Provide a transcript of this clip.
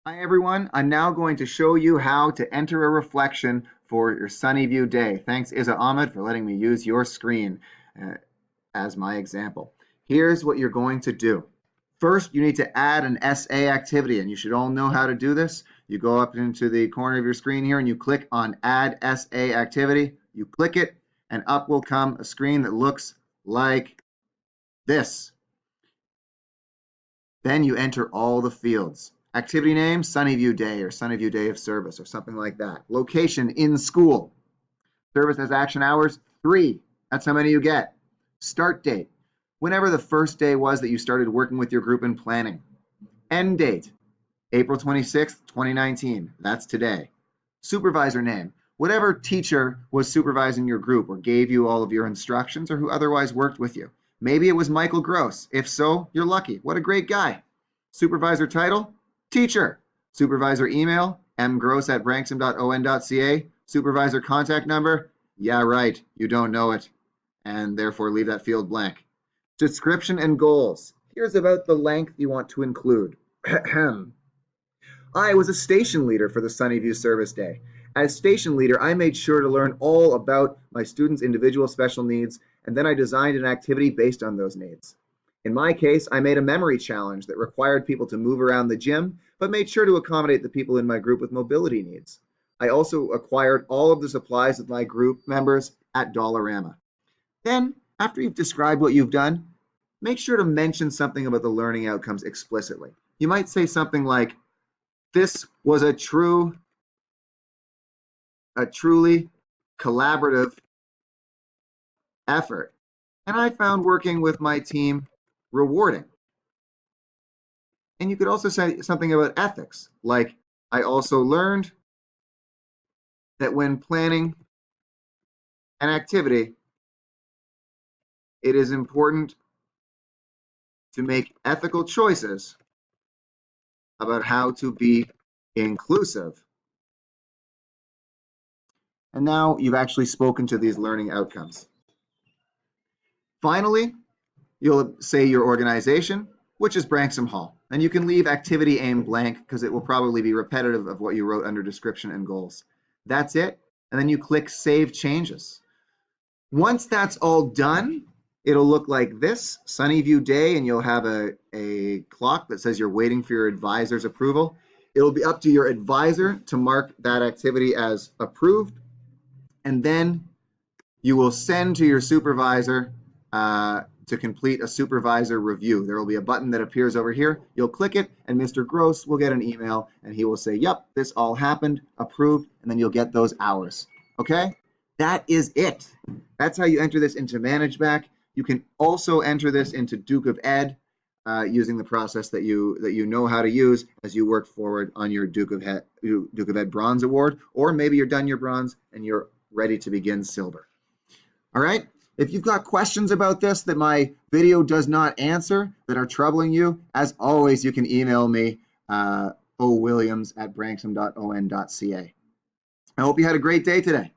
Hi everyone, I'm now going to show you how to enter a reflection for your Sunnyview day. Thanks Iza Ahmed for letting me use your screen as my example. Here's what you're going to do. First, you need to add an SA activity, and you should all know how to do this. You go up into the corner of your screen here and you click on Add SA Activity. You click it and up will come a screen that looks like this. Then you enter all the fields. Activity name, Sunnyview Day or Sunnyview Day of Service or something like that. Location, in school. Service as action hours, 3. That's how many you get. Start date, whenever the first day was that you started working with your group in planning. End date, April 26th, 2019. That's today. Supervisor name, whatever teacher was supervising your group or gave you all of your instructions or who otherwise worked with you. Maybe it was Michael Gross. If so, you're lucky. What a great guy. Supervisor title, teacher. Supervisor email, mgross@branksome.on.ca. Supervisor contact number, yeah, right, you don't know it, and therefore leave that field blank. Description and goals. Here's about the length you want to include. I was a station leader for the Sunnyview service day. As station leader, I made sure to learn all about my students' individual special needs, and then I designed an activity based on those needs. In my case, I made a memory challenge that required people to move around the gym, but made sure to accommodate the people in my group with mobility needs. I also acquired all of the supplies with my group members at Dollarama. Then, after you've described what you've done, make sure to mention something about the learning outcomes explicitly. You might say something like, this was a truly collaborative effort, and I found working with my team rewarding. And you could also say something about ethics, like, I also learned that when planning an activity, it is important to make ethical choices about how to be inclusive. And now you've actually spoken to these learning outcomes. Finally, you'll say your organization, which is Branksome Hall. And you can leave activity aim blank because it will probably be repetitive of what you wrote under description and goals. That's it. And then you click Save Changes. Once that's all done, it'll look like this, Sunnyview Day, and you'll have a clock that says you're waiting for your advisor's approval. It'll be up to your advisor to mark that activity as approved, and then you will send to your supervisor to complete a supervisor review. There will be a button that appears over here. You'll click it, and Mr. Gross will get an email, and he will say, yep, this all happened, approved, and then you'll get those hours. Okay? That is it. That's how you enter this into Managebac. You can also enter this into Duke of Ed using the process that you know how to use as you work forward on your Duke of Ed Bronze Award, or maybe you're done your bronze and you're ready to begin silver. All right? If you've got questions about this that my video does not answer, that are troubling you, as always, you can email me, owilliams@branksome.on.ca. I hope you had a great day today.